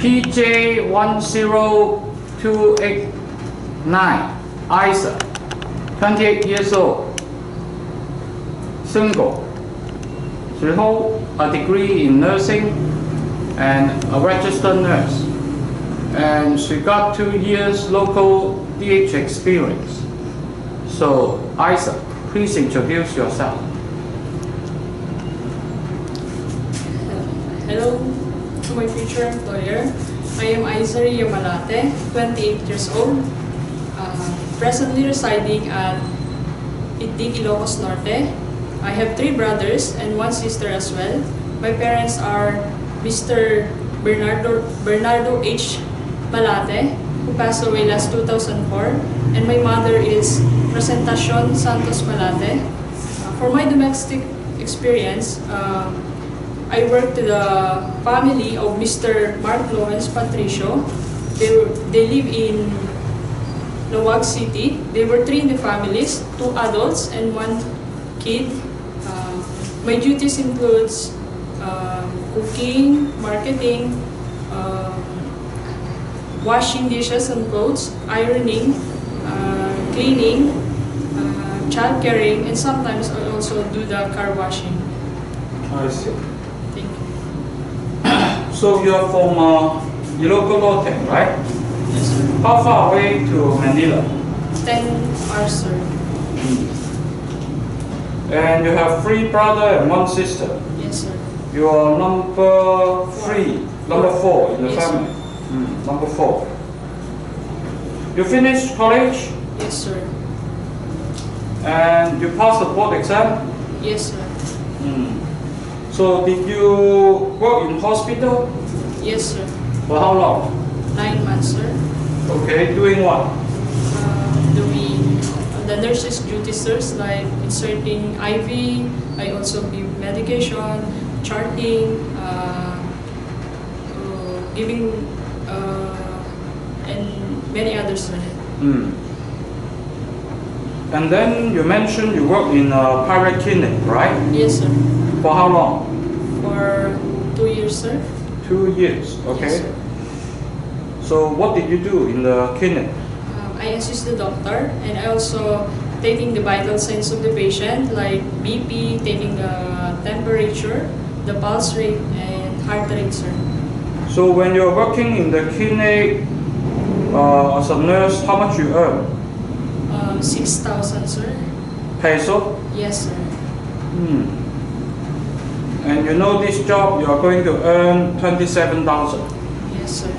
PJ-10289, Isa, 28 years old, single. She holds a degree in nursing and a registered nurse. And she got 2 years local DH experience. So, Isa, please introduce yourself. Hello to my future employer. I am Isa Malate, 28 years old, presently residing at Itig, Ilocos Norte. I have 3 brothers and 1 sister as well. My parents are Mr. Bernardo H. Malate, who passed away last 2004, and my mother is Presentacion Santos Malate. For my domestic experience, I worked with the family of Mr. Mark Lawrence Patricio. They live in Nawag City. They were 3 in the families, 2 adults and 1 kid. My duties includes cooking, marketing, washing dishes and clothes, ironing, cleaning, child caring, and sometimes I also do the car washing. I see. Thank you. So you are from Ilocos Norte, right? Yes, sir. How far away to Manila? 10 hours, sir. And you have 3 brothers and 1 sister. Yes, sir. You are number 4 in the Yes, family. Number 4. You finished college Yes, sir. and you passed the board exam. Yes, sir. So did you work in hospital? Yes, sir. For how long? 9 months, sir. Okay, doing what? Doing the nurse's duties, sir, like inserting IV. I also give medication, charting, giving, and many others, sir. And then you mentioned you work in a private clinic, right? Yes, sir. For how long? For 2 years, sir. 2 years, okay. Yes, sir. So what did you do in the clinic? I assist the doctor, and I also taking the vital signs of the patient, like BP, taking the temperature, the pulse rate, and heart rate, sir. So when you're working in the clinic as a nurse, how much you earn? 6,000, sir. Peso? Yes, sir. And you know this job you are going to earn 27,000. Yes, sir.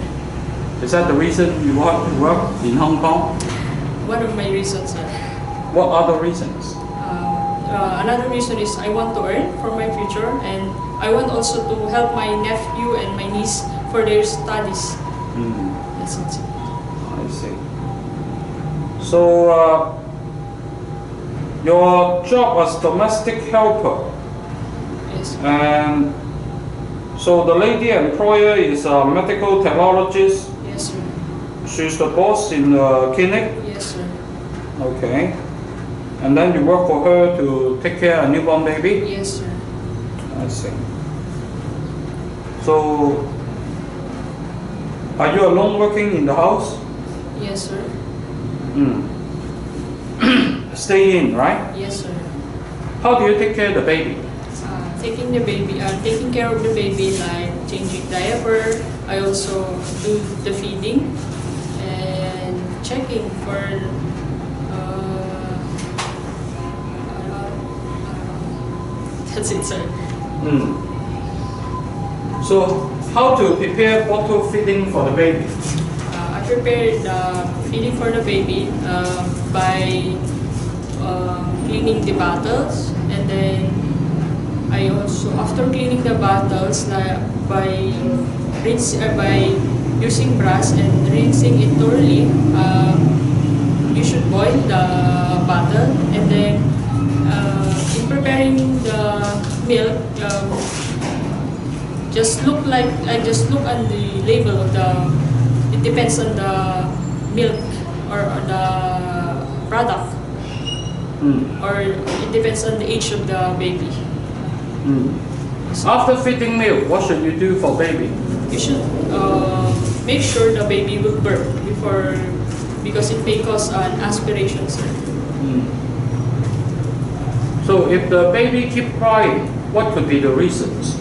Is that the reason you want to work in Hong Kong? One of my reasons, sir. What other reasons? Another reason is I want to earn for my future, and I want also to help my nephew and my niece for their studies. That's it. I see. So your job as domestic helper, Yes, sir. and so the lady employer is a medical technologist. Yes, sir. She's the boss in the clinic. Yes, sir. Okay. And then you work for her to take care of a newborn baby? Yes, sir. I see. So, are you alone working in the house? Yes, sir. Stay in, right? Yes, sir. How do you take care of the baby? Taking care of the baby, like changing diaper. I also do the feeding and checking for that's it, sir. So, how to prepare bottle feeding for the baby? I prepared the feeding for the baby by cleaning the bottles, and then I also, after cleaning the bottles, by using brush and rinsing it thoroughly, you should boil the bottle, and then in preparing the milk, I just look on the label of the. It depends on the milk or the product, or it depends on the age of the baby. After feeding milk, what should you do for baby? You should make sure the baby will burp before, because it may cause an aspiration, sir. So if the baby keep crying, what could be the reasons?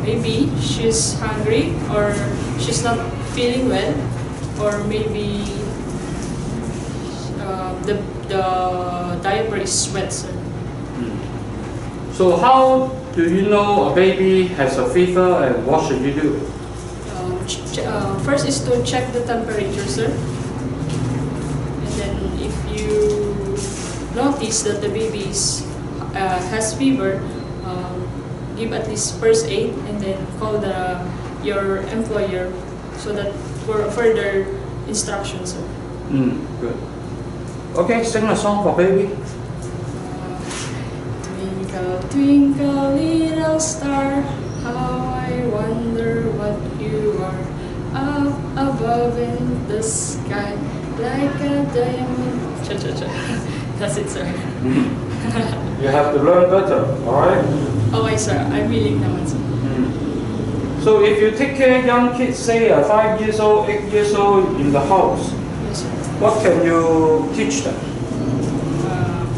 Maybe she's hungry, or she's not feeling well, or maybe the diaper is wet, sir. So how do you know a baby has a fever, and what should you do? First is to check the temperature, sir. And then if you notice that the baby has fever, give at least first aid, and then call your employer so that for further instructions, sir. Good. Okay, sing a song for baby. Twinkle, twinkle, little star, how I wonder what you are. Up above in the sky, like a diamond. Cha-cha-cha. That's it, sir. You have to learn better, alright? Okay, sir. I'm willing naman, sir. So if you take care of young kids, say 5 years old, 8 years old in the house, Yes, sir. what can you teach them?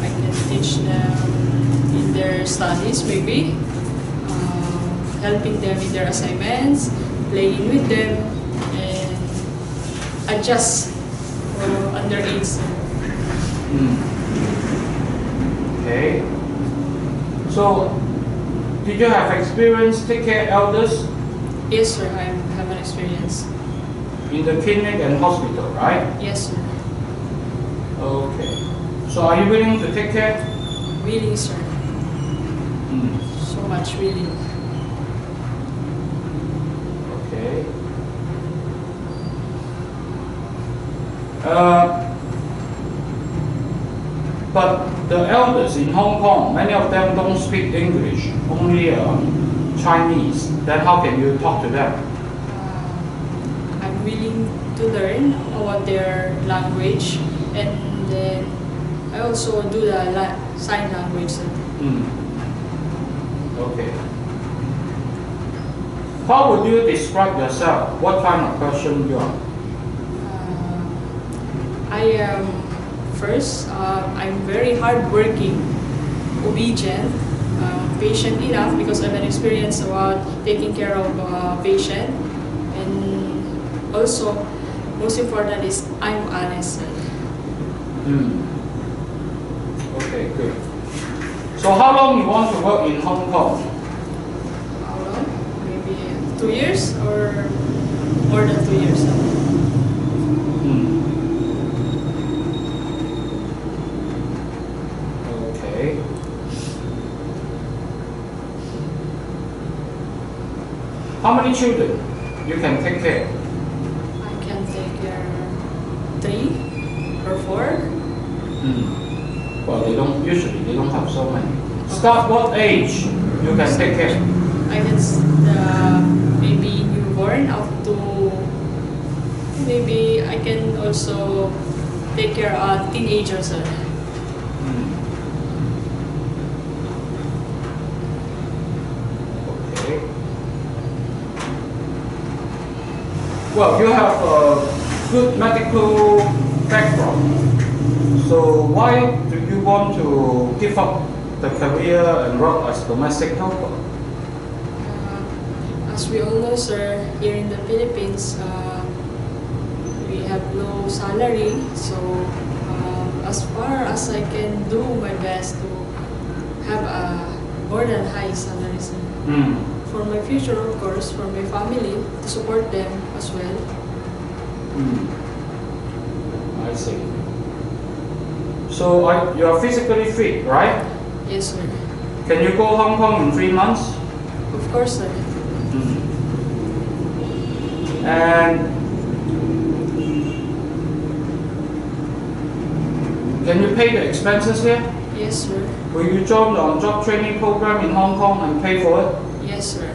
I can teach them in their studies, maybe. Helping them in their assignments, playing with them, and adjust under age. Okay. So, did you have experience take care elders Yes, sir. I have an experience. in the clinic and hospital, right? Yes, sir. Okay. So, are you willing to take care? Willing, sir. So much willing. Okay. But the elders in Hong Kong, many of them don't speak English, only Chinese. Then how can you talk to them? I'm willing to learn about their language, and then I also do the sign language, sir. Okay. How would you describe yourself? What kind of person you are? I am I'm very hardworking, obedient, patient enough because I have an experience about taking care of a patient, and also most important is I'm honest. Okay, good. So how long you want to work in Hong Kong? How long? Maybe 2 years or more than 2 years. Okay. How many children you can take care? I can take care 3 or 4. Well, they don't have so many. Start what age you can take care? I can maybe newborn up to, maybe I can also take care of teenagers. Okay. Well, you have a good medical background. So why do you want to give up the career and work as domestic helper? As we all know, sir, here in the Philippines, we have low salary. So as far as I can do my best to have a more than high salary, sir. For my future, of course, for my family, to support them as well. I see. So you are physically fit, right? Yes, sir. Can you go Hong Kong in 3 months? Of course, sir. And can you pay the expenses here? Yes, sir. Will you join the on-job training program in Hong Kong and pay for it? Yes, sir.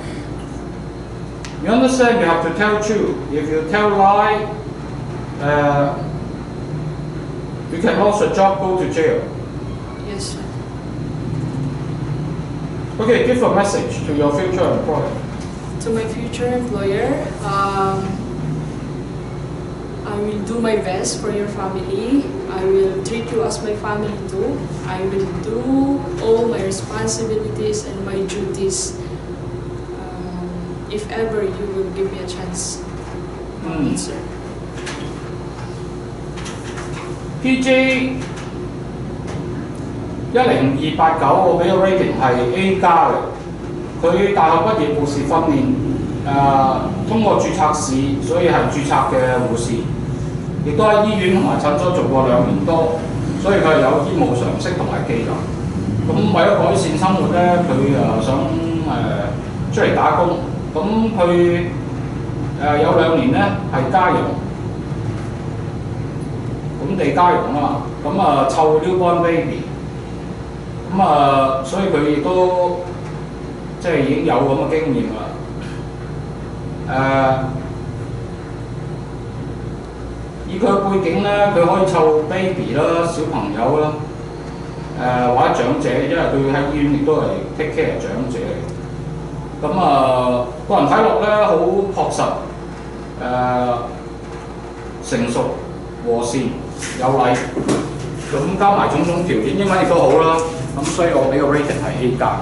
You understand you have to tell truth. If you tell lie, you can also go to jail. Yes, sir. Okay, give a message to your future employer. To my future employer, will do my best for your family. I will treat you as my family too. I will do all my responsibilities and my duties. If ever you will give me a chance, sir. PJ 10289我俾個 rating 係 A 加嘅。佢大學畢業護士訓練，通過註冊試，所以係註冊嘅護士，亦都喺醫院同埋診所做過2年多，所以佢係有醫務常識同埋技能。咁為咗改善生活咧，佢想出嚟打工。咁佢有2年咧係家傭，本地家傭啊，咁湊 newborn baby，咁所以佢亦都即係已經有咁嘅經驗啦。以佢嘅背景咧，佢可以湊 baby 啦、小朋友啦，或者長者，因為佢喺醫院亦都係 take care 長者嚟。咁個人睇落咧好樸實，成熟、和善、有禮，咁加埋種種條件，英文亦都好啦。咁所以我俾個 rating 係 A 加。